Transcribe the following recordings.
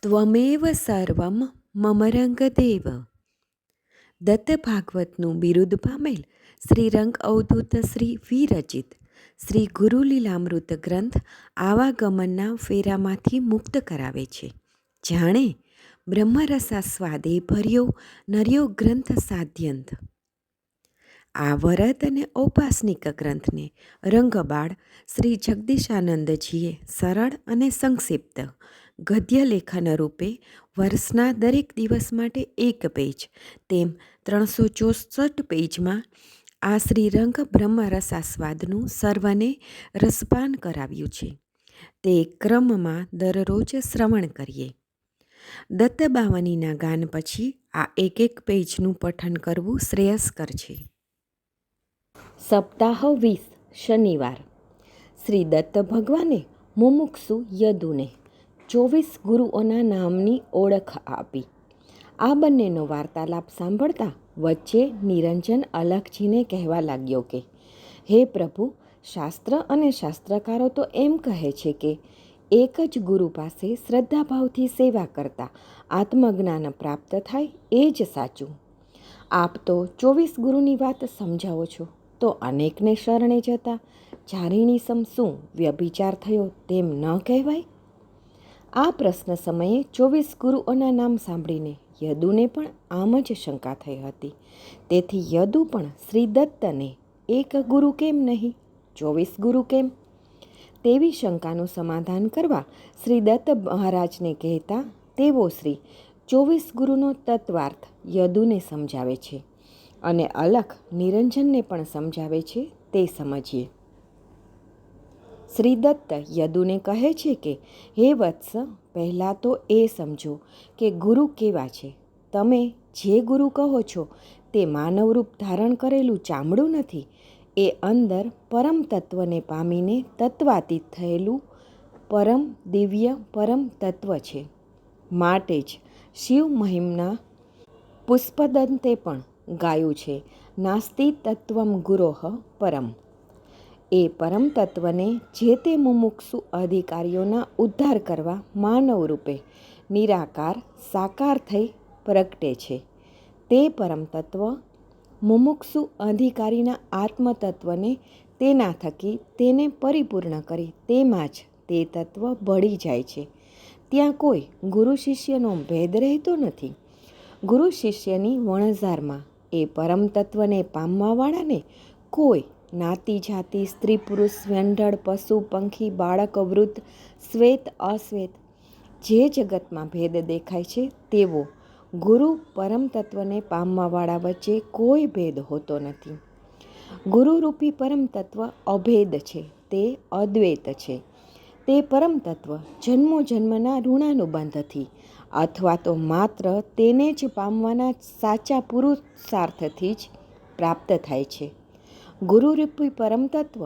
ત્વમેવ સર્વમ મમ રંગદેવ. દત્ત ભાગવતનું બિરુદ પામેલ શ્રી રંગ અવધૂત શ્રી વિરચિત શ્રી ગુરુલીલામૃત ગ્રંથ આવાગમનના ફેરામાંથી મુક્ત કરાવે છે. જાણે બ્રહ્મરસાસ્વાદે ભર્યો નર્યો ગ્રંથ સાધ્યંત. આ વરદ અને ઔપાસનિક ગ્રંથને રંગબાળ શ્રી જગદીશાનંદજીએ સરળ અને સંક્ષિપ્ત ગદ્ય લેખન રૂપે વર્ષના દરેક દિવસ માટે એક પેજ તેમ 364 પેજમાં આ શ્રીરંગ બ્રહ્મરસાસ્વાદનું સર્વને રસપાન કરાવ્યું છે. તે ક્રમમાં દરરોજ શ્રવણ કરીએ. દત્તબાવનીના ગાન પછી આ એક પેજનું પઠન કરવું શ્રેયસ્કર છે. સપ્તાહ 20 શનિવાર. શ્રી દત્ત ભગવાને મુમુક્ષુ યદુને 24 ગુરુઓના નામની ઓળખ આપી. આ બંનેનો વાર્તાલાપ સાંભળતા વચ્ચે નિરંજન અલખજીને કહેવા લાગ્યો કે, હે પ્રભુ, શાસ્ત્ર અને શાસ્ત્રકારો તો એમ કહે છે કે એક જ ગુરુ પાસે શ્રદ્ધાભાવથી સેવા કરતા આત્મજ્ઞાન પ્રાપ્ત થાય એ જ સાચું. આપ તો 24 ગુરુની વાત સમજાવો છો, તો અનેકને શરણે જતા ચારિણી સમ શું વ્યભિચાર થયો તેમ ન કહેવાય? આ પ્રશ્ન સમયે 24 ગુરુઓના નામ સાંભળીને યદુને પણ આમ જ શંકા થઈ હતી. તેથી યદુ પણ શ્રી દત્તને એક ગુરુ કેમ નહીં, 24 ગુરુ કેમ? તેવી શંકાનું સમાધાન કરવા શ્રી દત્ત મહારાજને કહેતા તેઓ શ્રી 24 ગુરુનો તત્વાર્થ યદુને સમજાવે છે અને અલખ નિરંજનને પણ સમજાવે છે. તે સમજીએ. શ્રી દત્ત યદુને કહે છે કે, હે વત્સ, પહેલાં તો એ સમજો કે ગુરુ કેવા છે. તમે જે ગુરુ કહો છો તે માનવરૂપ ધારણ કરેલું ચામડું નથી. એ અંદર પરમ તત્વને પામીને તત્વાતીત થયેલું પરમ દિવ્ય પરમ તત્વ છે. માટે જ શિવ મહિમના પુષ્પદંતે પણ ગાયું છે, નાસ્તિ તત્વમ ગુરોઃ પરમ. એ પરમ તત્વને જે તે મુમુક્ષુ અધિકારીઓના ઉદ્ધાર કરવા માનવ રૂપે નિરાકાર સાકાર થઈ પ્રગટે છે. તે પરમ તત્વ મુમુક્ષુ અધિકારીના આત્મતત્વને તેના થકી તેને પરિપૂર્ણ કરી તેમાં જ તે તત્વ ભળી જાય છે. ત્યાં કોઈ ગુરુ શિષ્યનો ભેદ રહેતો નથી. ગુરુ શિષ્યની વણઝારમાં એ પરમ તત્વને પામવાવાળાને કોઈ નાતી જાતિ, સ્ત્રી પુરુષ, વ્યંઢળ, પશુ પંખી, બાળક વૃદ્ધ, શ્વેત અશ્વેત, જે જગતમાં ભેદ દેખાય છે તેવો ગુરુ પરમ તત્વને પામવાવાળા વચ્ચે કોઈ ભેદ હોતો નથી. ગુરુરૂપી પરમ તત્વ અભેદ છે, તે અદ્વૈત છે. તે પરમ તત્વ જન્મો જન્મના ઋણાનુબંધથી અથવા તો માત્ર તેને જ પામવાના સાચા પુરુષાર્થથી જ પ્રાપ્ત થાય છે. ગુરુરૂપી પરમ તત્વ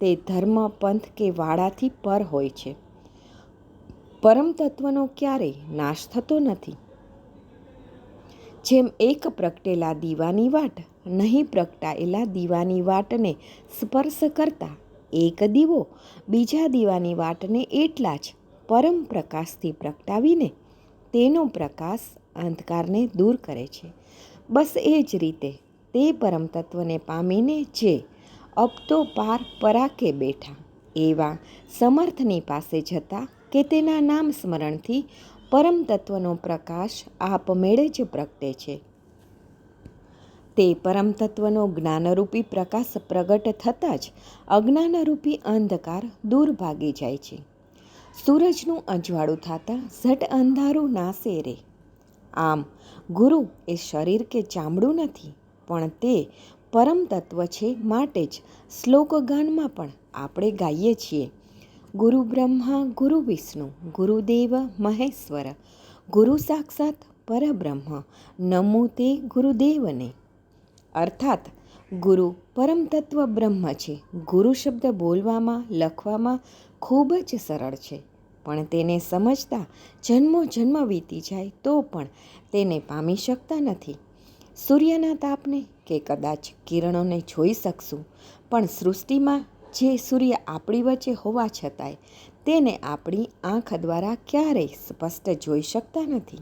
તે ધર્મ, પંથ કે વાળાથી પર હોય છે. પરમ તત્વનો ક્યારેય નાશ થતો નથી. જેમ એક પ્રગટેલા દીવાની વાટ નહીં પ્રગટાયેલા દીવાની વાટને સ્પર્શ કરતા એક દીવો બીજા દીવાની વાટને એટલા જ પરમ પ્રકાશથી પ્રગટાવીને તેનો પ્રકાશ અંધકારને દૂર કરે છે. બસ એ જ રીતે તે પરમ તત્વને પામીને જે અબતો પાર પરાકે બેઠા એવા સમર્થની પાસે જતા કે તેના નામ સ્મરણથી પરમ તત્વનો પ્રકાશ આપમેળે જ પ્રગટે છે. તે પરમ તત્વનો જ્ઞાનરૂપી પ્રકાશ પ્રગટ થતાં જ અજ્ઞાનરૂપી અંધકાર દૂર ભાગી જાય છે. સૂરજનું અજવાળું થતાં ઝટ અંધારું નાશે રે. આમ ગુરુ એ શરીર કે ચામડું નથી, પણ તે પરમ તત્વ છે. માટે જ શ્લોકગાનમાં પણ આપણે ગાઈએ છીએ, ગુરુ બ્રહ્મા ગુરુ વિષ્ણુ ગુરુદેવ મહેશ્વર ગુરુ સાક્ષાત પરબ્રહ્મ નમો તે ગુરુદેવને. અર્થાત ગુરુ પરમ તત્વ બ્રહ્મ છે. ગુરુ શબ્દ બોલવામાં લખવામાં ખૂબ જ સરળ છે, પણ તેને સમજતા જન્મો જન્મ વીતી જાય તો પણ તેને પામી શકતા નથી. સૂર્યના તાપને કે કદાચ કિરણોને જોઈ શકશું, પણ સૃષ્ટિમાં જે સૂર્ય આપણી વચ્ચે હોવા છતાંય તેને આપણી આંખ દ્વારા ક્યારેય સ્પષ્ટ જોઈ શકતા નથી.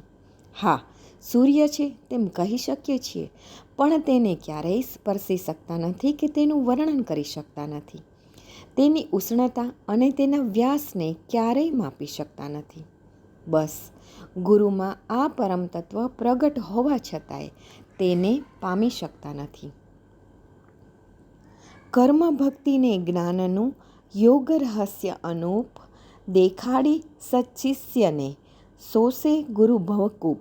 હા, સૂર્ય છે તેમ કહી શકીએ છીએ, પણ તેને ક્યારેય સ્પર્શી શકતા નથી કે તેનું વર્ણન કરી શકતા નથી. તેની ઉષ્ણતા અને તેના વ્યાસને ક્યારેય માપી શકતા નથી. બસ, ગુરુમાં આ પરમ તત્વ પ્રગટ હોવા છતાંય તેને પામી શકતા નથી. કર્મ ભક્તિને જ્ઞાનનું યોગ રહસ્ય અનૂપ દેખાડી સચ્શિષ્યને સોસે ગુરુ ભવકૂપ.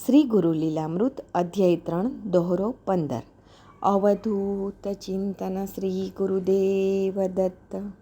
શ્રી ગુરુ લીલામૃત અધ્યાય 3 દોહરો 15. અવધૂત ચિંતન શ્રી ગુરુદેવ દત્ત.